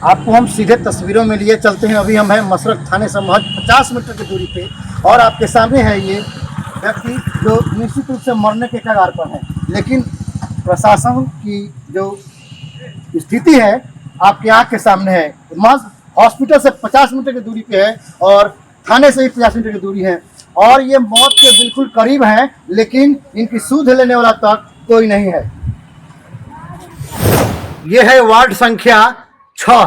आपको हम सीधे तस्वीरों में लिए चलते हैं। अभी हम हैं मसरख थाने से महज 50 मीटर की दूरी पे, और आपके सामने है ये व्यक्ति जो निश्चित रूप से मरने के कगार पर है, लेकिन प्रशासन की जो स्थिति है आपकी आँख के सामने है। महज हॉस्पिटल से 50 मीटर की दूरी पे है और थाने से ही 50 मीटर की दूरी है, और ये मौत के बिल्कुल करीब हैं, लेकिन इनकी सूध लेने वाला तक कोई नहीं है। ये है वार्ड संख्या 6,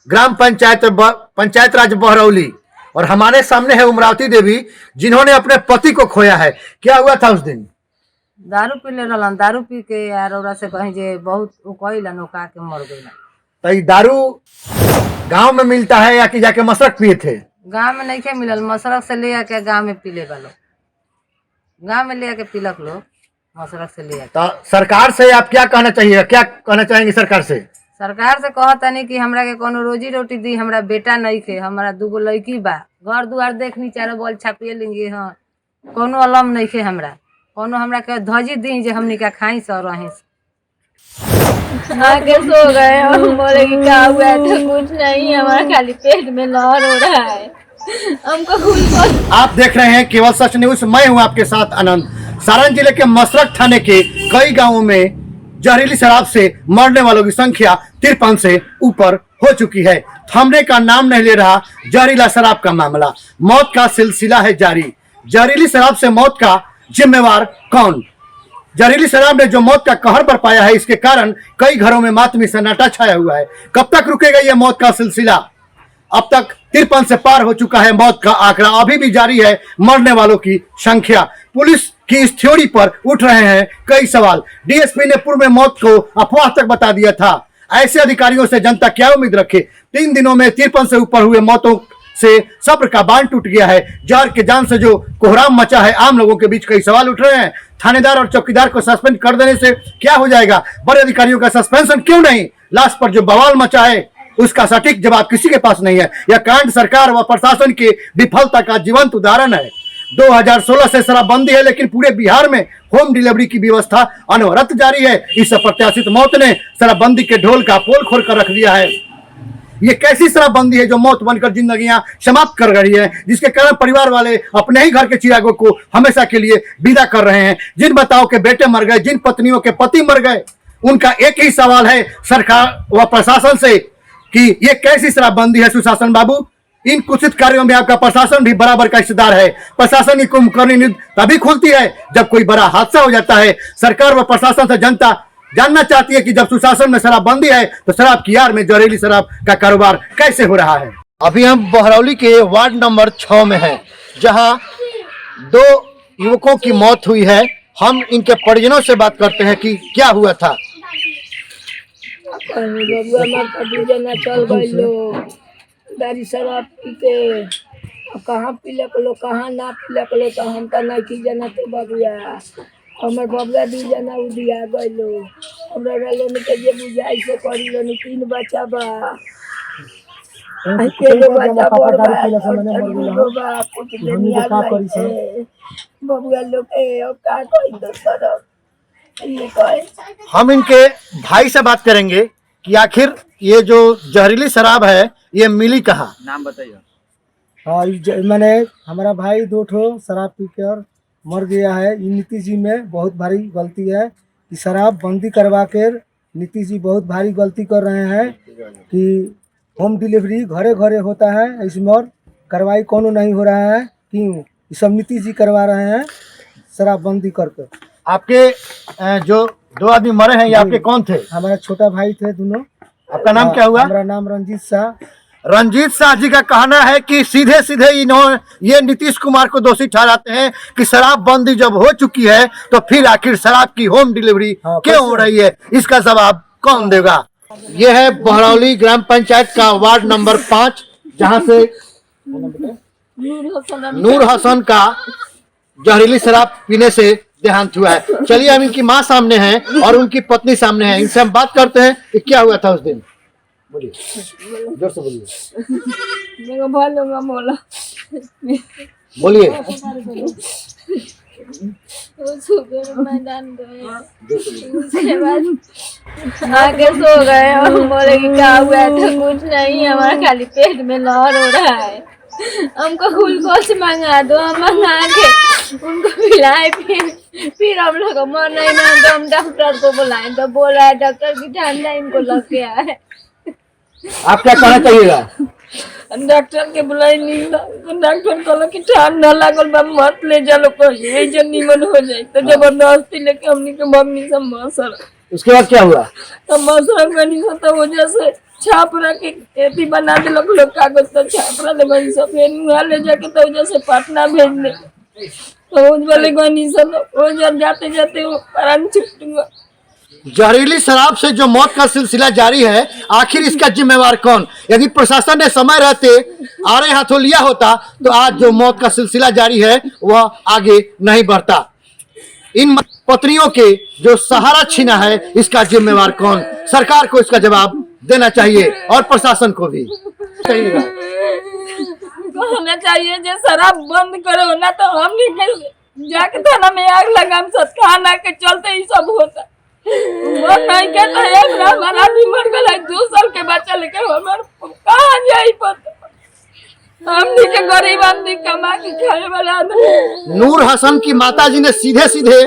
ग्राम पंचायत राज बहरौली, और हमारे सामने है उमरावती देवी, जिन्होंने अपने पति को खोया है। क्या हुआ था उस दिन? दारू पी ले रहलन, दारू पी के यार ओरा से कहीं जे बहुत उकइलन, ओका के मर गइलन। तो ये दारू गांव में मिलता है या कि जाके मशरक पिए थे? गांव में नहीं के मिलल, मशरक से ले आके गांव में पी ले वालो, गांव में ले आके पीलक लोग, मशरक से ले आके। तो सरकार से आप क्या कहना चाहिए, क्या कहना चाहेंगे सरकार से? सरकार से कहतनी कि हमरा के कोनो रोजी रोटी दी, हमरा बेटा नहीं खे, हमरा दूगो लड़की बा, घर दुआर देखनी, चारो बॉल छापिए लेंगे, हाँ कोनो अलम नहीं खे, हमरा कोनो हमरा के धजी दी जे हमनी का खाई सो रही। आके सो गए और बोले कि क्या हुआ है, तो कुछ नहीं, हमारा खाली पेट में लहर हो रहा है, हमको कुछ। आप देख रहे हैं केवल सच न्यूज, मैं हूं आपके साथ आनंद। सारण जिले के मसरख थाने के कई गांवों में जहरीली शराब से मरने वालों की संख्या 53 से ऊपर हो चुकी है। थमने का नाम नहीं ले रहा जहरीला शराब का मामला, मौत का सिलसिला है जारी। जहरीली शराब से मौत का जिम्मेवार कौन? जहरीली शराब ने जो मौत का कहर बरपाया है, इसके कारण कई घरों में मातमी सन्नाटा छाया हुआ है। कब तक रुकेगा यह मौत का सिलसिला? अब तक 53 से पार हो चुका है मौत का आंकड़ा, अभी भी जारी है मरने वालों की संख्या। पुलिस की इस थ्योरी पर उठ रहे हैं कई सवाल। डीएसपी ने पूर्व में मौत को अफवाह तक बता दिया था। ऐसे अधिकारियों से जनता क्या उम्मीद रखे? 3 दिनों में 53 से ऊपर हुए मौतों से सब्र का बांध टूट गया है। जहर के जान से जो कोहराम मचा है, आम लोगों के बीच कई सवाल उठ रहे हैं। थानेदार और चौकीदार को सस्पेंड कर देने से क्या हो जाएगा? बड़े अधिकारियों का सस्पेंशन क्यों नहीं? लाश पर जो बवाल मचा है उसका सटीक जवाब किसी के पास नहीं है। यह कांड सरकार व प्रशासन की विफलता का जीवंत उदाहरण है। 2016 से शराबबंदी है, लेकिन पूरे बिहार में होम डिलीवरी की व्यवस्था अनवरत जारी है। इस अप्रत्याशित मौत ने शराबबंदी के ढोल का पोल खोल कर रख दिया है। ये कैसी शराबबंदी है जो मौत बनकर जिंदगियां समाप्त कर रही है, जिसके कारण परिवार वाले अपने ही घर के चिरागों को हमेशा के लिए विदा कर रहे हैं। जिन बताओ के बेटे मर गए, जिन पत्नियों के पति मर गए, उनका एक ही सवाल है सरकार व प्रशासन से कि ये कैसी शराबबंदी है? सुशासन बाबू, इन कुचित कार्यों में आपका प्रशासन भी बराबर का हिस्सेदार है। प्रशासन की कुंभकर्णी नींद तभी खुलती है जब कोई बड़ा हादसा हो जाता है। सरकार व प्रशासन से जनता जानना चाहती है कि जब सुशासन में शराबबंदी है तो शराब की आड़ में जहरीली शराब का कारोबार कैसे हो रहा है। अभी हम बहरौली के वार्ड नंबर 6 में हैं, जहां 2 युवकों की मौत हुई है। हम इनके परिजनों से बात करते हैं कि क्या हुआ था। चल गए लोग दारी शराब पी के, कहाँ पीलक लो कहाँ ना पीलक लो, तो हम तो नहीं की जाना तो बबुआ, हमार बबुआ 2 जना उदिया गए लो, हमरा लोन के जे बुझाई से करी लो, 3 बच्चा बा, बबुआ लोग के का कोई दोसर। हम इनके भाई से बात करेंगे कि आखिर ये जो जहरीली शराब है ये मिली कहाँ? नाम बताइए। हाँ, मैंने हमारा भाई 2 ठो शराब पी कर मर गया है। ये नीतीश जी में बहुत भारी गलती है कि शराब बंदी करवा कर नीतीश जी बहुत भारी गलती कर रहे हैं कि होम डिलीवरी घरे घरे होता है, इसमें और कार्रवाई कोनो नहीं हो रहा है। क्यों? ये सब नीतीश जी करवा रहे हैं शराब बंदी करके। आपके जो 2 आदमी मरे हैं ये आपके कौन थे? हमारा छोटा भाई थे दोनों। आपका नाम क्या हुआ? हमारा नाम रंजीत शाह। रंजीत शाह जी का कहना है कि सीधे सीधे इन्होंने ये नीतीश कुमार को दोषी ठहराते हैं कि शराब बंदी जब हो चुकी है तो फिर आखिर शराब की होम डिलीवरी क्यों हो रही है? इसका जवाब कौन देगा? ये है बहरौली ग्राम पंचायत का वार्ड नंबर 5, जहां से नूर हसन का जहरीली शराब पीने से देहांत हुआ है। चलिए हम इनकी माँ सामने हैं और उनकी पत्नी सामने है, इनसे हम बात करते हैं कि क्या हुआ था उस दिन। बोलिए, जोर से बोलिए। बोलिए। वो सुबह मैदान गए, उसके बाद आके सो गए और हम बोले कि क्या हुआ था, कुछ नहीं, हमारा खाली पेट में लहर हो रहा है, हमको ग्लूकोज मंगा दो। हम मंगा के उनको पिलाए, फिर हम लोग मन नहीं मान तो हम डॉक्टर को बुलाए, तो बोल रहा है डॉक्टर की ठंडा इनको लग गया है। आप क्या कहना चाहिएगा? डॉक्टर के बुलाई नहीं था, तो डॉक्टर कहला कि ठंडा लागल बा, मत ले चलो कहीं जो निमन हो जाए, तो जबरदस्ती लेके हमनी के मम्मी सब मसर। उसके बाद क्या हुआ? तो मसर गनी से तो वजह से छापरा के एथी बना दे लोग कागज, तो छापरा ले गनी से फिर वहाँ ले जाके तो वजह से पटना भेज दे, तो उस वाले गनी से वो जब जाते जाते वो प्राण छूट गया। जहरीली शराब से जो मौत का सिलसिला जारी है, आखिर इसका जिम्मेवार कौन? यदि प्रशासन ने समय रहते आड़े हाथों लिया होता तो आज जो मौत का सिलसिला जारी है वह आगे नहीं बढ़ता। इन पत्नियों के जो सहारा छीना है, इसका जिम्मेवार कौन? सरकार को इसका जवाब देना चाहिए और प्रशासन को भी। कहिएगा। कहना चाहिए जो शराब बंद करो ना, तो हम नहीं जाके थाना में आग लगा, सब खाना के चलते ही सब होता। वो नहीं कहता है हमारा आदमी मर गया, 2 साल के बच्चा लेके हमारे कहाँ जाई पता। हमनी के गरीब आदमी कमा के खाने वाला आदमी। नूर हसन की माताजी ने सीधे सीधे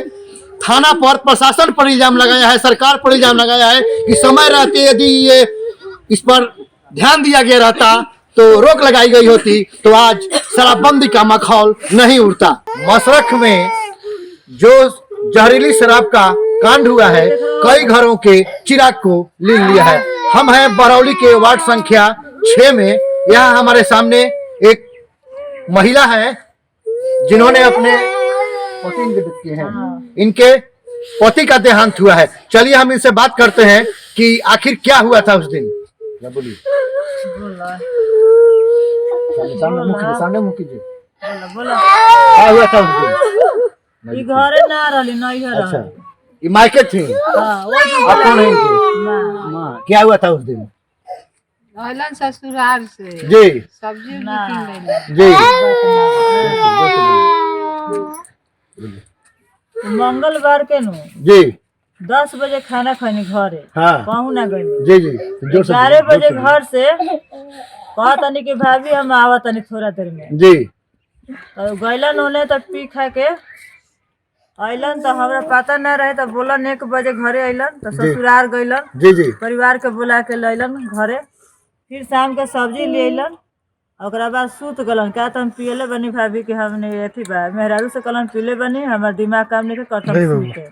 थाना पर प्रशासन पर इल्जाम लगाया है, सरकार पर इल्जाम लगाया है कि समय रहते यदि ये इस पर ध्यान दिया गया रहता तो रोक लगाई गई होती तो आज शराबबंदी का माहौल नहीं उड़ता। मशरख में जो जहरीली शराब का कांड हुआ है, कई घरों के चिराग को ले लिया है। हम हैं बरौली के वार्ड संख्या 6 में। यहाँ हमारे सामने एक महिला है जिन्होंने अपने पति किए हैं, इनके पति का देहांत हुआ है। चलिए हम इनसे बात करते हैं कि आखिर क्या हुआ था उस दिन। बोलिए। सामने मुखी जी क्या हुआ था उस दिन? ई घरे ना रहली, नहीं है। अच्छा, ये मायके थी? आप कौन है इनकी? क्या हुआ था उस दिन? रहलन ससुराल से जी सब्जी किन ले जी। मंगलवार के नु जी 10 बजे खाना खानी घरे। हाँ कहूँ ना गई जी जी। 11 बजे घर से कहा तनी कि भाभी हम आवा तनी थोड़ा देर में। जी तो गैलन होने तो पी खा के अलन, तो हमरा पता न रहे, तो बोलन 1 बजे घरे अलन, तो ससुराल गैलन, जी जी। परिवार के बुला के लैलन घरे। फिर शाम के सब्जी ले अलन, ओकरा बाद सूत गलन। क्या तो हम पियले बनी भाभी के, हमने अथी बा मेहरारू से कलन पीले बनी, हमार दिमाग काम नहीं के कटम सूते,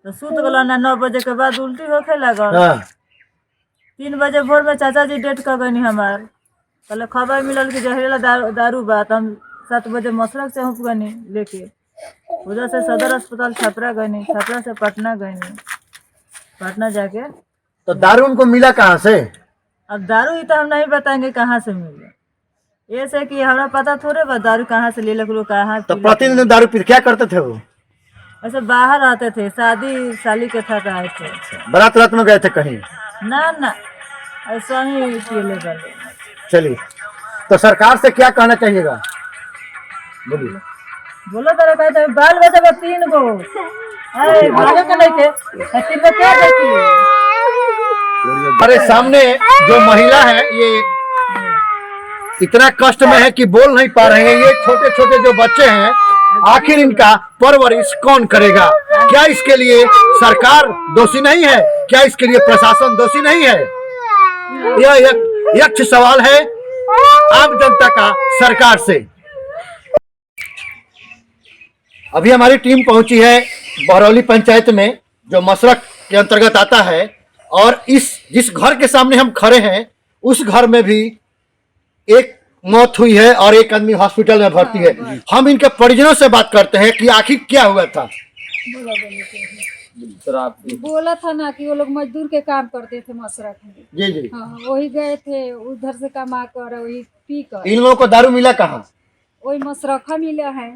तो सूत गलन। 9 बजे के बाद उल्टी होखे लगल। 3 बजे भोर में चाचा जी डेट कर गई हमार, कहले खबर मिलल कि जहरीला दारू बा। तो हम 7 बजे मशरक से हुप गनी लेके, उधर से सदर अस्पताल छपरा गई, छपरा से पटना गई। पटना जाके तो दारू उनको मिला कहाँ से? अब दारू ही तो हम नहीं बताएंगे कहाँ से मिले, ऐसे कि हमारा पता थोड़े बा दारू कहाँ से ले लोग कहाँ। तो प्रतिदिन दारू पी क्या करते थे वो? ऐसे बाहर आते थे, शादी साली के साथ आए थे। बारात रात में गए थे कहीं? ना ऐसा ही पियले वाले। चलिए, तो सरकार से क्या कहना चाहिएगा? बोलिए। बोलो तो कहते हैं बाल बच्चा बा 3 गो, अरे बाल के नहीं थे, 3 गो क्या देखी। हमारे सामने जो महिला है ये इतना कष्ट में है कि बोल नहीं पा रहे हैं। ये छोटे छोटे जो बच्चे हैं, आखिर इनका परवरिश कौन करेगा? क्या इसके लिए सरकार दोषी नहीं है? क्या इसके लिए प्रशासन दोषी नहीं है? यह एक यक्ष सवाल है आम जनता का सरकार से। अभी हमारी टीम पहुंची है बरौली पंचायत में, जो मशरक के अंतर्गत आता है, और जिस घर के सामने हम खड़े हैं उस घर में भी एक मौत हुई है और एक आदमी हॉस्पिटल में भर्ती है। हम इनके परिजनों से बात करते हैं कि आखिर क्या हुआ था। बोला था ना कि वो लोग मजदूर के काम करते थे मशरक में। जी जी। हाँ, वही गए थे उधर से कमा कर वही पी कर। इन लोगों को दारू मिला कहाँ? वही मशरखा मिला है,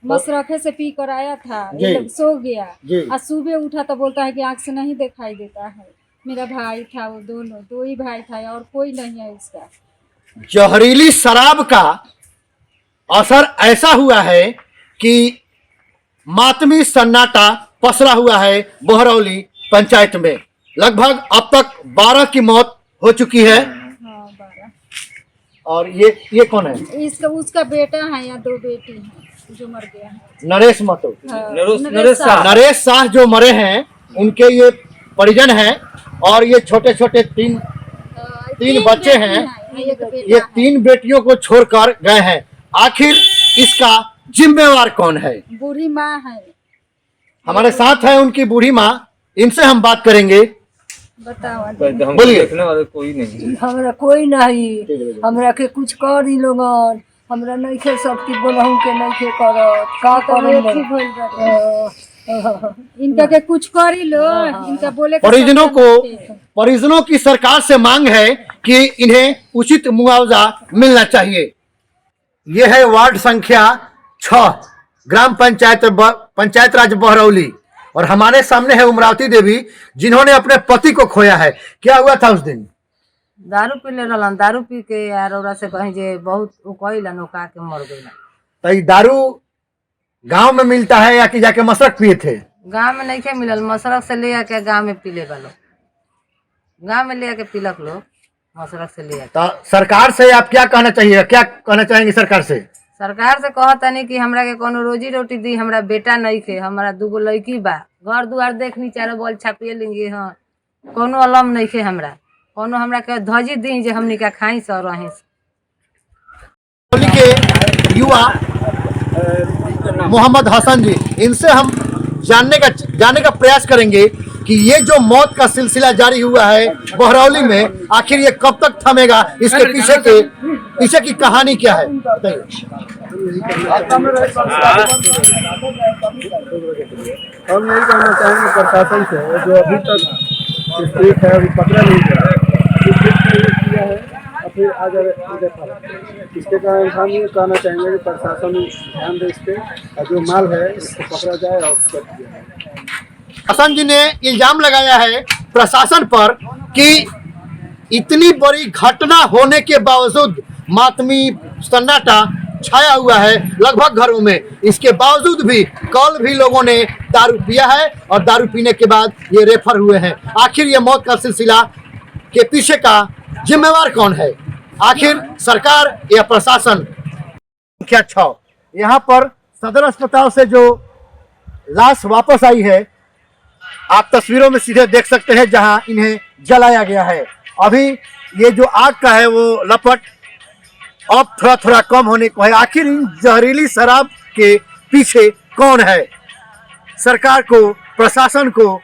मशरखे से पी कर आया था, जी। ये लोग सो गया। जी। आज सुबह उठा तो बोलता है कि आँख से नहीं दिखाई देता है। मेरा भाई था, वो दोनों 2 ही भाई था और कोई नहीं है इसका। जहरीली शराब का असर ऐसा हुआ है कि मातमी सन्नाटा पसरा हुआ है बहरौली पंचायत में। लगभग अब तक 12 की मौत हो चुकी है। हाँ 12। और ये कौन है? इसका उसका बेटा है या 2 बेटी हैं जो मर गया है। नरेश महतो, हाँ, नरेश शाह जो मरे हैं उनके ये परिजन हैं। और ये छोटे छोटे तीन बच्चे हैं। ये 3 बेटियों को छोड़कर गए हैं। आखिर इसका जिम्मेवार कौन है? बूढ़ी माँ है। हमारे साथ है उनकी बूढ़ी माँ, इनसे हम बात करेंगे। बताओ बोलिए। कोई नहीं, हमरा कोई नहीं, हमरा के कुछ कर दी लोगन, हमरा नहीं खे सकती बोलहूँ के नहीं खे करत का करे। इनका के कुछ करी लो, इनका बोले के परिजनों की सरकार से मांग है कि इन्हें उचित मुआवजा मिलना चाहिए। यह है वार्ड संख्या 6 ग्राम पंचायत राज बहरौली। और हमारे सामने है उमरावती देवी, जिन्होंने अपने पति को खोया है। क्या हुआ था उस दिन? दारू पी ले रहलन, दारू पी के यार ओरा से कहीं जे बहुत उकइलन, उका के मर गइलन। तो ये दारू गांव में मिलता है या कि जाके मशरक पिए थे? गांव में नहीं के मिलल, मशरक से ले आके गांव में पी ले वालो, गांव में ले आके पीलक लोग, मशरक से ले आके। तो सरकार से आप क्या कहना चाहिए, क्या कहना चाहेंगे सरकार से? सरकार से कहतनी कि हमरा के कोनो रोजी रोटी दी, हमरा बेटा नहीं खे, हमरा 2 लड़की बा, घर दुआर देखनी, 4 बॉल छापिए लेंगे। हाँ कोनो अलम नहीं खे हमरा, कोनो हमरा के धजी दी जे हमनी का खाई से और रही से। के युवा मोहम्मद हसन जी, इनसे हम जानने का प्रयास करेंगे कि ये जो मौत का सिलसिला जारी हुआ है बहरौली में, आखिर ये कब तक थमेगा, इसके पीछे की कहानी क्या है? हम यही कहना चाहेंगे प्रशासन से, जो अभी तक स्थित है अभी पकड़ा नहीं गया है और फिर आज इसके कारण हम ये कहना चाहेंगे कि प्रशासन ध्यान दे इस पे, और जो माल है इसको पकड़ा जाए और कर दिया जाए। हसन जी ने इल्जाम लगाया है प्रशासन पर कि इतनी बड़ी घटना होने के बावजूद मातमी सन्नाटा छाया हुआ है लगभग घरों में। इसके बावजूद भी कल भी लोगों ने दारू पिया है और दारू पीने के बाद ये रेफर हुए हैं। आखिर ये मौत का सिलसिला के पीछे का जिम्मेवार कौन है? आखिर सरकार या प्रशासन? संख्या 6 यहाँ पर सदर अस्पताल से जो लाश वापस आई है, आप तस्वीरों में सीधे देख सकते हैं, जहां इन्हें जलाया गया है। अभी ये जो आग का है वो लपट अब थोड़ा कम होने को है। आखिर इन जहरीली शराब के पीछे कौन है? सरकार को, प्रशासन को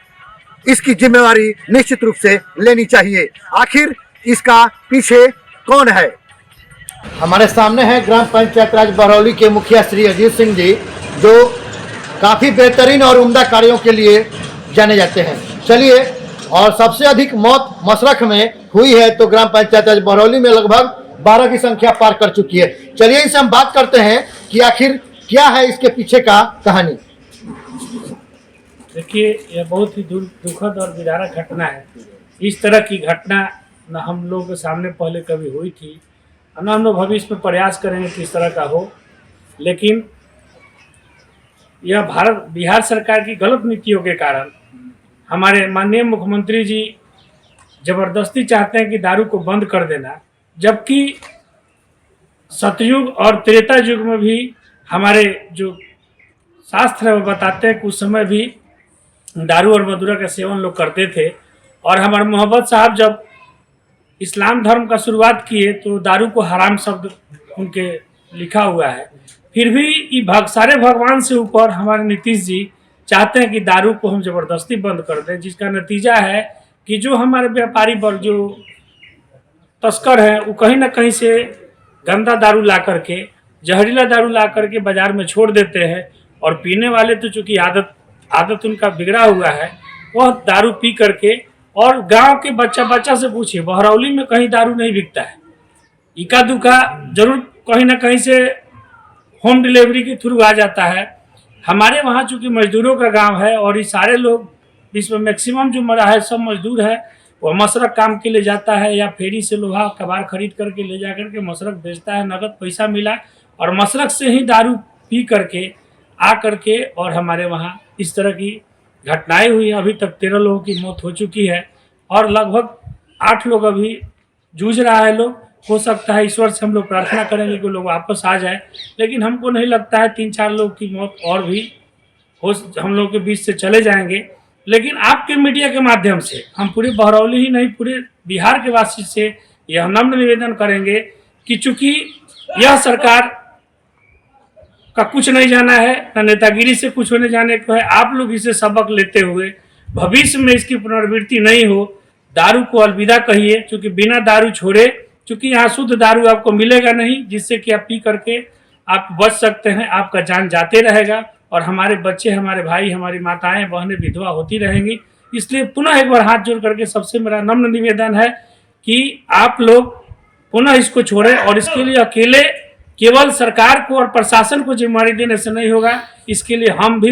इसकी जिम्मेवारी निश्चित रूप से लेनी चाहिए। आखिर इसका पीछे कौन है? हमारे सामने है ग्राम पंचायत राज बहरौली के मुखिया श्री अजीत सिंह जी, जो काफ़ी बेहतरीन और उम्दा कार्यों के लिए जाने जाते हैं। चलिए, और सबसे अधिक मौत मशरक में हुई है तो ग्राम पंचायत राज बहरौली में लगभग 12 की संख्या पार कर चुकी है। चलिए इनसे हम बात करते हैं कि आखिर क्या है इसके पीछे का कहानी। देखिए, यह बहुत ही दुखद और विदारक घटना है। इस तरह की घटना न हम लोगों के सामने पहले कभी हुई थी, न हम लोग भविष्य में प्रयास करेंगे कि इस तरह का हो। लेकिन यह बिहार सरकार की गलत नीतियों के कारण हमारे माननीय मुख्यमंत्री जी ज़बरदस्ती चाहते हैं कि दारू को बंद कर देना, जबकि सतयुग और त्रेता युग में भी हमारे जो शास्त्र है वो बताते हैं कि उस समय भी दारू और मदिरा का सेवन लोग करते थे। और हमारे मोहब्बत साहब जब इस्लाम धर्म का शुरुआत किए तो दारू को हराम शब्द उनके लिखा हुआ है। फिर भी सारे भगवान से ऊपर हमारे नीतीश जी चाहते हैं कि दारू को हम ज़बरदस्ती बंद कर दें, जिसका नतीजा है कि जो हमारे व्यापारी वर्ग, जो तस्कर हैं, वो कहीं ना कहीं से गंदा दारू ला करके, जहरीला दारू ला करके बाज़ार में छोड़ देते हैं। और पीने वाले तो चूँकि आदत उनका बिगड़ा हुआ है, वह दारू पी करके, और गांव के बच्चा से पूछिए, बहरौली में कहीं दारू नहीं बिकता है। इक्का दुक्का जरूर कहीं ना कहीं से होम डिलीवरी के थ्रू आ जाता है। हमारे वहाँ चूँकि मजदूरों का गांव है और ये सारे लोग इसमें मैक्सिमम जो मरा है सब मजदूर है। वह मशरक काम के लिए जाता है या फेरी से लोहा कबाड़ खरीद करके ले जा करके मशरक बेचता है, नगद पैसा मिला और मशरक से ही दारू पी करके आ करके और हमारे वहाँ इस तरह की घटनाएं हुई। अभी तक 13 लोगों की मौत हो चुकी है और लगभग 8 लोग अभी जूझ रहा है लोग। हो सकता है ईश्वर से हम लोग प्रार्थना करेंगे कि लोग वापस आ जाए, लेकिन हमको नहीं लगता है 3-4 लोग की मौत और भी हम लोग के बीच से चले जाएंगे। लेकिन आपके मीडिया के माध्यम से हम पूरे बहरौली ही नहीं पूरे बिहार के वासी से यह नम्र निवेदन करेंगे कि चूंकि यह सरकार का कुछ नहीं जाना है, न नेतागिरी से कुछ होने जाने को है, आप लोग इसे सबक लेते हुए भविष्य में इसकी पुनरावृत्ति नहीं हो, दारू को अलविदा कहिए। क्योंकि बिना दारू छोड़े, क्योंकि यहाँ शुद्ध दारू आपको मिलेगा नहीं जिससे कि आप पी करके आप बच सकते हैं, आपका जान जाते रहेगा और हमारे बच्चे, हमारे भाई, हमारी माताएं बहनें विधवा होती रहेंगी। इसलिए पुनः एक बार हाथ जोड़ करके सबसे मेरा नम्र निवेदन है कि आप लोग पुनः इसको छोड़ें और इसके लिए अकेले केवल सरकार को और प्रशासन को जिम्मेदारी देने से नहीं होगा, इसके लिए हम भी